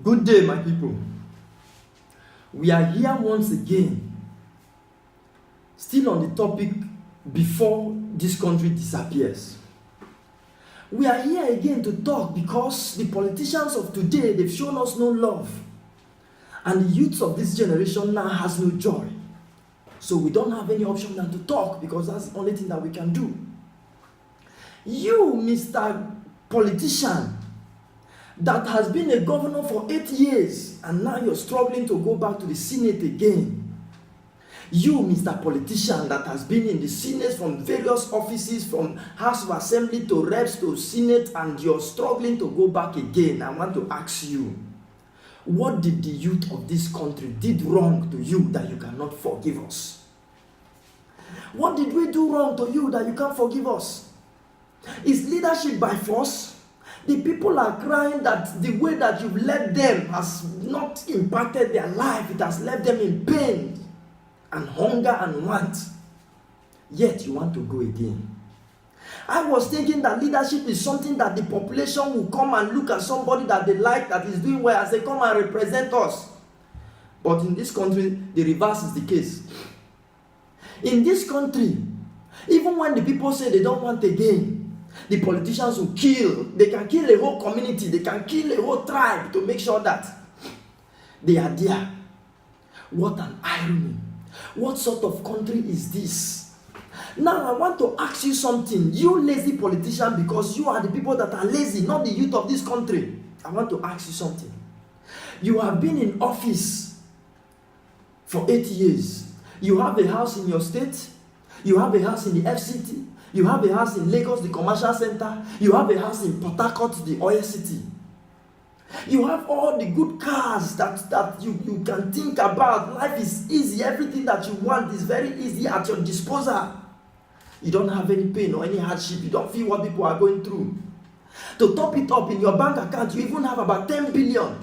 Good day, my people. We are here once again, still on the topic before this country disappears. We are here again to talk because the politicians of today, they've shown us no love. And the youth of this generation now has no joy. So we don't have any option than to talk because that's the only thing that we can do. You, Mr. Politician, that has been a governor for 8 years and now you're struggling to go back to the Senate again. You, Mr. Politician, that has been in the Senate from various offices, from House of Assembly to Reps to Senate, and you're struggling to go back again. I want to ask you, what did the youth of this country did wrong to you that you cannot forgive us? What did we do wrong to you that you can't forgive us? Is leadership by force? The people are crying that the way that you've led them has not impacted their life. It has left them in pain and hunger and want. Yet you want to go again. I was thinking that leadership is something that the population will come and look at somebody that they like, that is doing well, and say, come and represent us. But in this country, the reverse is the case. In this country, even when the people say they don't want again, the politicians will kill. They can kill a whole community. They can kill a whole tribe to make sure that they are there. What an irony. What sort of country is this? Now I want to ask you something. You lazy politician, because you are the people that are lazy, not the youth of this country. I want to ask you something. You have been in office for 8 years. You have a house in your state. You have a house in the FCT. You have a house in Lagos, the commercial center. You have a house in Port Harcourt, the oil city. You have all the good cars that you can think about. Life is easy. Everything that you want is very easy at your disposal. You don't have any pain or any hardship. You don't feel what people are going through. To top it up, in your bank account, you even have about 10 billion.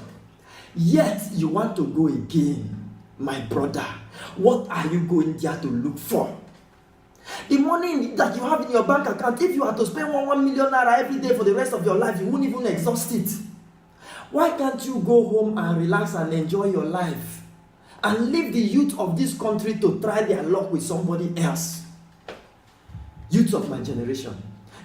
Yet, you want to go again. My brother, what are you going there to look for? The money that you have in your bank account, if you are to spend 1 million naira every day for the rest of your life, you won't even exhaust it. Why can't you go home and relax and enjoy your life and leave the youth of this country to try their luck with somebody else? Youth of my generation,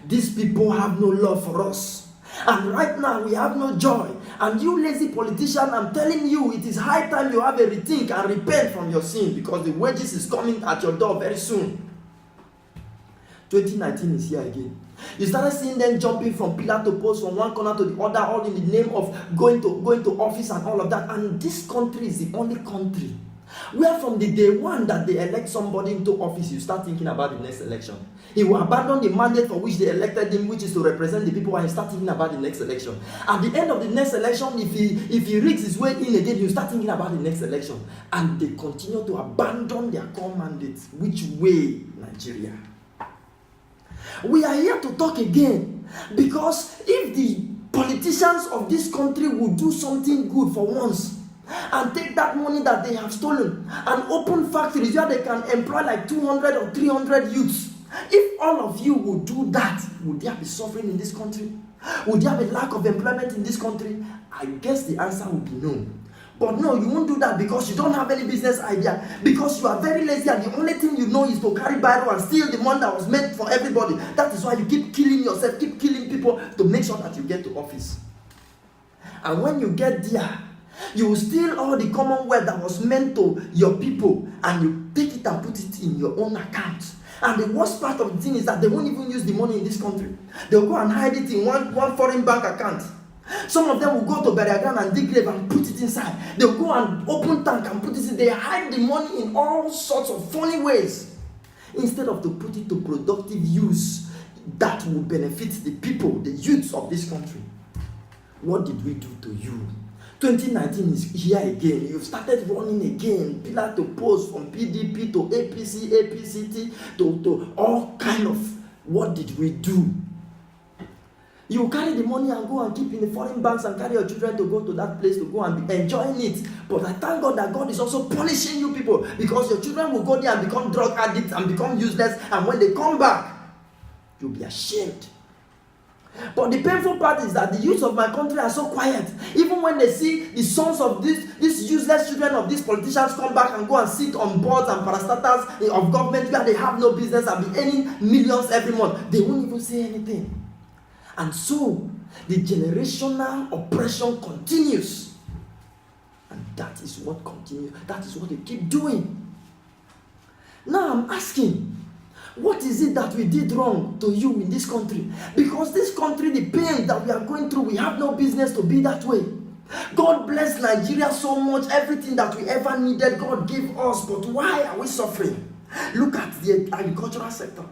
these people have no love for us. And right now we have no joy. And you lazy politician, I'm telling you, it is high time you have a rethink and repent from your sin, because the wages is coming at your door very soon. 2019 is here again. You started seeing them jumping from pillar to post, from one corner to the other, all in the name of going to office and all of that. And this country is the only country where from the day one that they elect somebody into office, you start thinking about the next election. He will abandon the mandate for which they elected him, which is to represent the people, and you start thinking about the next election. At the end of the next election, if he rigs his way in again, you start thinking about the next election. And they continue to abandon their core mandates. Which way, Nigeria? We are here to talk again, because if the politicians of this country will do something good for once and take that money that they have stolen and open factories where they can employ like 200 or 300 youths, if all of you would do that, would there be suffering in this country? Would there be lack of employment in this country? I guess the answer would be no. But no, you won't do that because you don't have any business idea, because you are very lazy and the only thing you know is to carry Bible and steal the money that was meant for everybody. That is why you keep killing yourself, keep killing people to make sure that you get to office. And when you get there, you will steal all the commonwealth that was meant to your people and you take it and put it in your own account. And the worst part of the thing is that they won't even use the money in this country. They'll go and hide it in one foreign bank account. Some of them will go to burial ground and dig grave and put it inside. They'll go and open tank and put it in. They hide the money in all sorts of funny ways, instead of to put it to productive use that will benefit the people, the youths of this country. What did we do to you? 2019 is here again. You've started running again, pillar to post, from PDP to APC, APCT to all kind of. What did we do? You carry the money and go and keep in the foreign banks and carry your children to go to that place to go and be enjoying it. But I thank God that God is also punishing you people, because your children will go there and become drug addicts and become useless. And when they come back, you'll be ashamed. But the painful part is that the youth of my country are so quiet. Even when they see the sons of these useless children of these politicians come back and go and sit on boards and parastatals of government where they have no business and be earning millions every month, they won't even say anything. And so, the generational oppression continues. And that is what continues. That is what they keep doing. Now I'm asking, what is it that we did wrong to you in this country? Because this country, the pain that we are going through, we have no business to be that way. God bless Nigeria so much. Everything that we ever needed, God gave us. But why are we suffering? Look at the agricultural sector.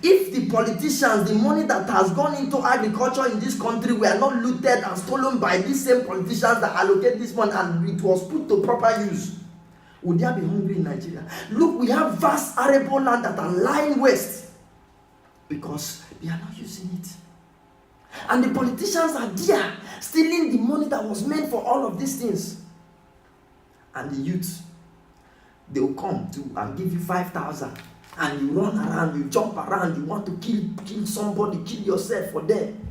If the politicians, the money that has gone into agriculture in this country were not looted and stolen by these same politicians that allocate this money and it was put to proper use, would there be hungry in Nigeria? Look, we have vast arable land that are lying waste because they are not using it. And the politicians are there stealing the money that was meant for all of these things. And the youth, they will come to and give you 5,000. And you run around, you jump around, you want to kill somebody, kill yourself for them.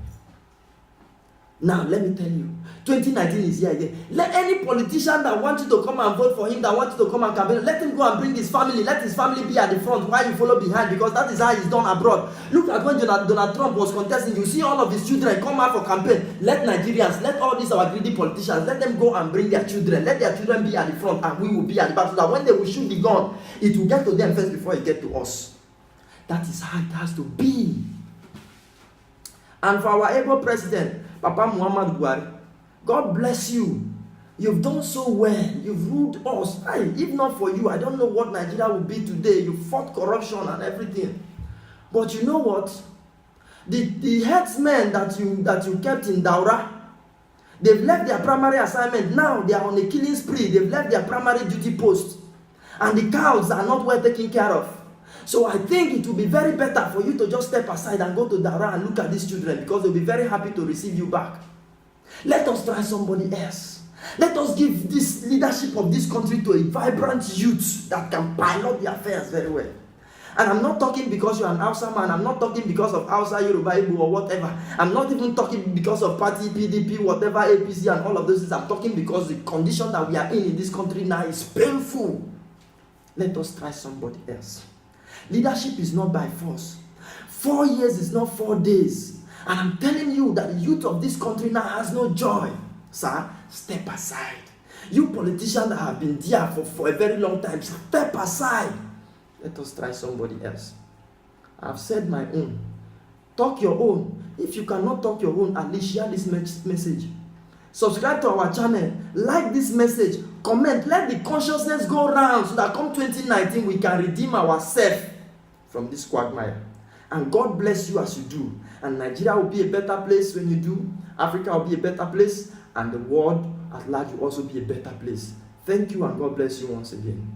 Now, let me tell you, 2019 is here again. Let any politician that wants you to come and vote for him, that wants you to come and campaign, let him go and bring his family. Let his family be at the front while you follow behind, because that is how it's done abroad. Look at when Donald Trump was contesting. You see all of his children come out for campaign. Let Nigerians, let all these our greedy politicians, let them go and bring their children. Let their children be at the front and we will be at the back, so that when they will shoot the gun, it will get to them first before it gets to us. That is how it has to be. And for our able president, Papa Muhammad Buhari, God bless you. You've done so well. You've ruled us. If not for you, I don't know what Nigeria would be today. You fought corruption and everything. But you know what? The headsmen that you kept in Daura, they've left their primary assignment. Now they are on a killing spree. They've left their primary duty post. And the cows are not well taken care of. So I think it will be very better for you to just step aside and go to Daura and look at these children, because they'll be very happy to receive you back. Let us try somebody else. Let us give this leadership of this country to a vibrant youth that can pilot the affairs very well. And I'm not talking because you're an Hausa man. I'm not talking because of Hausa, Yoruba, Igbo, or whatever. I'm not even talking because of party, PDP, whatever, APC, and all of those things. I'm talking because the condition that we are in this country now is painful. Let us try somebody else. Leadership is not by force. 4 years is not 4 days. And I'm telling you that the youth of this country now has no joy. Sir, step aside. You politicians that have been there for a very long time, step aside. Let us try somebody else. I've said my own. Talk your own. If you cannot talk your own, at least share this message. Subscribe to our channel. Like this message. Comment. Let the consciousness go round so that come 2019 we can redeem ourselves from this quagmire. And God bless you as you do. And Nigeria will be a better place when you do. Africa will be a better place. And the world at large will also be a better place. Thank you, and God bless you once again.